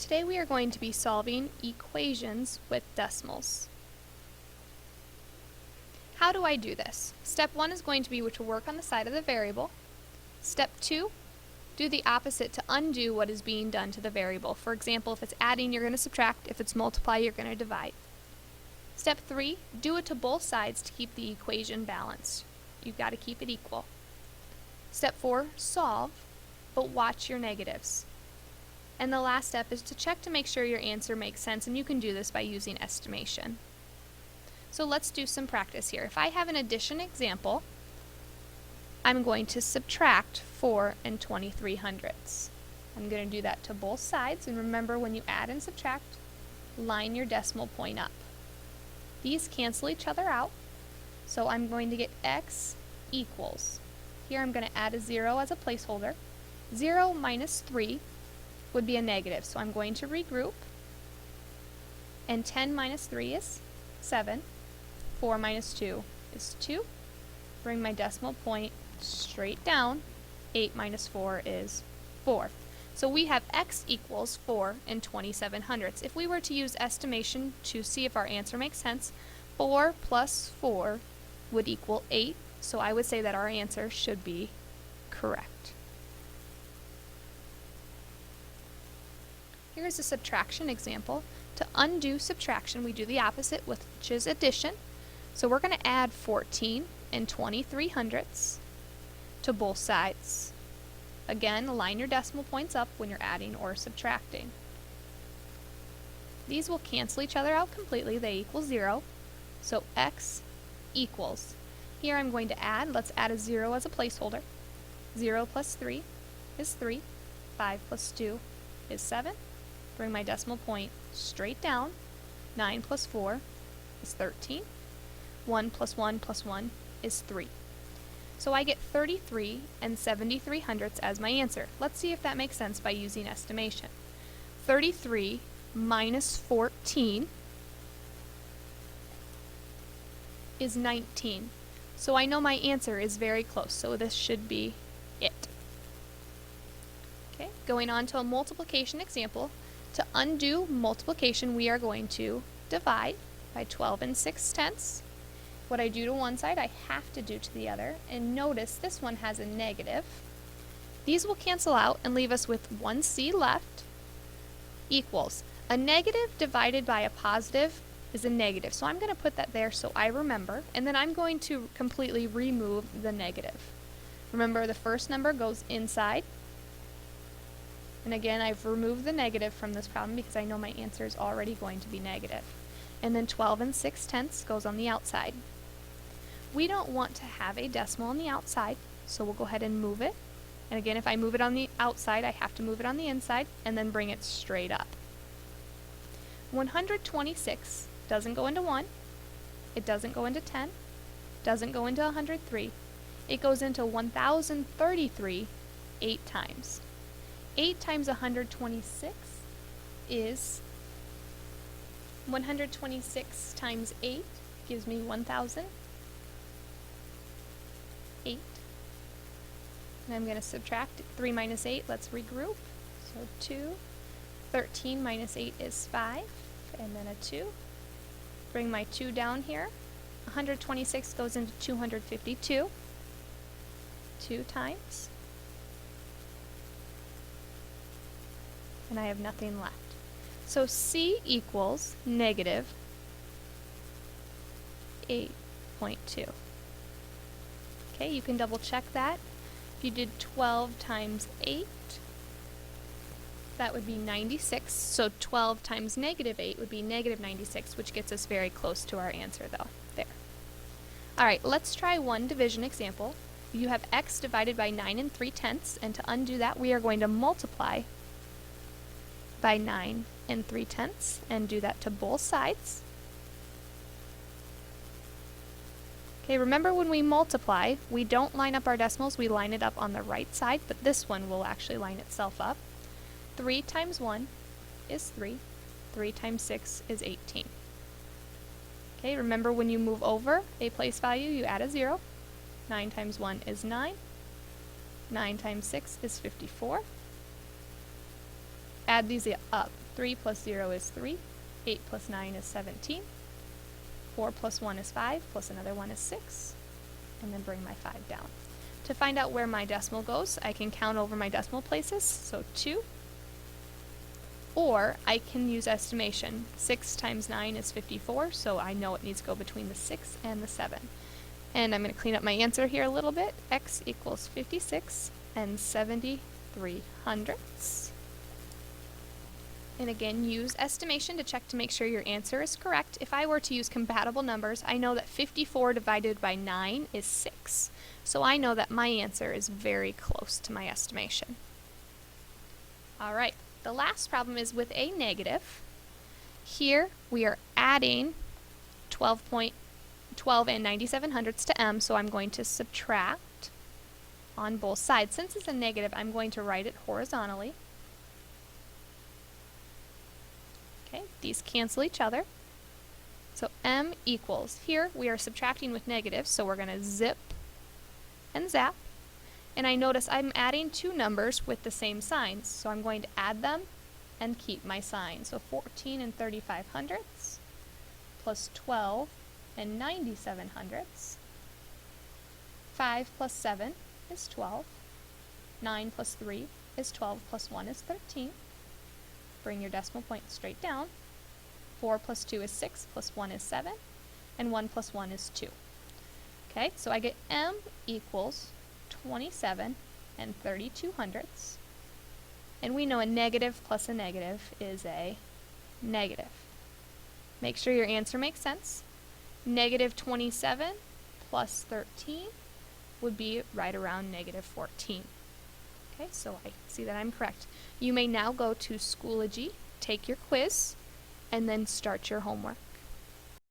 Today we are going to be solving equations with decimals. How do I do this? Step 1 is going to be to work on the side of the variable. Step 2, do the opposite to undo what is being done to the variable. For example, if it's adding, you're going to subtract. If it's multiply, you're going to divide. Step 3, do it to both sides to keep the equation balanced. You've got to keep it equal. Step 4, solve, but watch your negatives. And the last step is to check to make sure your answer makes sense, and you can do this by using estimation. So let's do some practice here. If I have an addition example, I'm going to subtract 4 and 23/100ths. I'm going to do that to both sides, and remember when you add and subtract, line your decimal point up. These cancel each other out, so I'm going to get x equals. Here I'm going to add a 0 as a placeholder. 0 minus 3 would be a negative, so I'm going to regroup. And 10 minus 3 is 7. 4 minus 2 is 2. Bring my decimal point straight down. 8 minus 4 is 4. So we have x equals 4 and 27/100ths. If we were to use estimation to see if our answer makes sense, 4 plus 4 would equal 8. So I would say that our answer should be correct. Here's a subtraction example. To undo subtraction, we do the opposite, which is addition. So we're going to add 14 and 23/100ths to both sides. Again, line your decimal points up when you're adding or subtracting. These will cancel each other out completely. They equal 0. So x equals. Here I'm going to add. Let's add a 0 as a placeholder. 0 plus 3 is 3. 5 plus 2 is 7. Bring my decimal point straight down. 9 plus 4 is 13. 1 plus 1 plus 1 is 3. So I get 33 and 73/100ths as my answer. Let's see if that makes sense by using estimation. 33 minus 14 is 19. So I know my answer is very close, so this should be it. Okay, going on to a multiplication example. To undo multiplication, we are going to divide by 12 and 6/10. What I do to one side, I have to do to the other. And notice this one has a negative. These will cancel out and leave us with 1c left equals. A negative divided by a positive is a negative. So I'm going to put that there so I remember. And then I'm going to completely remove the negative. Remember, the first number goes inside. And again, I've removed the negative from this problem because I know my answer is already going to be negative. And then 12 and 6/10 goes on the outside. We don't want to have a decimal on the outside, so we'll go ahead and move it. And again, if I move it on the outside, I have to move it on the inside and then bring it straight up. 126 doesn't go into 1. It doesn't go into 10. Doesn't go into 103. It goes into 1033 8 times. 8 times 126 is 126 times 8 gives me 1008. And I'm going to subtract 3 minus 8. Let's regroup. So 2. 13 minus 8 is 5. And then a 2. Bring my 2 down here. 126 goes into 252. 2 times. And I have nothing left. So C equals negative 8.2. Okay, you can double check that. If you did 12 times 8, that would be 96. So 12 times negative 8 would be negative 96, which gets us very close to our answer though. There. Alright, let's try one division example. You have x divided by 9 and 3/10, and to undo that we are going to multiply by 9 and 3/10 and do that to both sides. Okay, remember when we multiply, we don't line up our decimals, we line it up on the right side, but this one will actually line itself up. 3 times 1 is 3. 3 times 6 is 18. Okay, remember when you move over a place value, you add a 0. 9 times 1 is 9. 9 times 6 is 54. Add these up. 3 plus 0 is 3. 8 plus 9 is 17. 4 plus 1 is 5, plus another 1 is 6. And then bring my 5 down. To find out where my decimal goes, I can count over my decimal places, so 2. Or I can use estimation. 6 times 9 is 54, so I know it needs to go between the 6 and the 7. And I'm going to clean up my answer here a little bit. X equals 56 and 73 hundredths. And again, use estimation to check to make sure your answer is correct. If I were to use compatible numbers, I know that 54 divided by 9 is 6. So I know that my answer is very close to my estimation. All right, the last problem is with a negative. Here we are adding 12 and 97 hundredths to m, so I'm going to subtract on both sides. Since it's a negative, I'm going to write it horizontally. Okay, these cancel each other. So m equals, here we are subtracting with negatives, so we're going to zip and zap. And I notice I'm adding two numbers with the same signs, so I'm going to add them and keep my sign. So 14 and 35 hundredths plus 12 and 97 hundredths. 5 plus 7 is 12. 9 plus 3 is 12 plus 1 is 13. Bring your decimal point straight down. 4 plus 2 is 6 plus 1 is 7. And 1 plus 1 is 2. Okay, so I get m equals 27 and 32 hundredths. And we know a negative plus a negative is a negative. Make sure your answer makes sense. Negative 27 plus 13 would be right around negative 14. Okay, so I see that I'm correct. You may now go to Schoology, take your quiz, and then start your homework.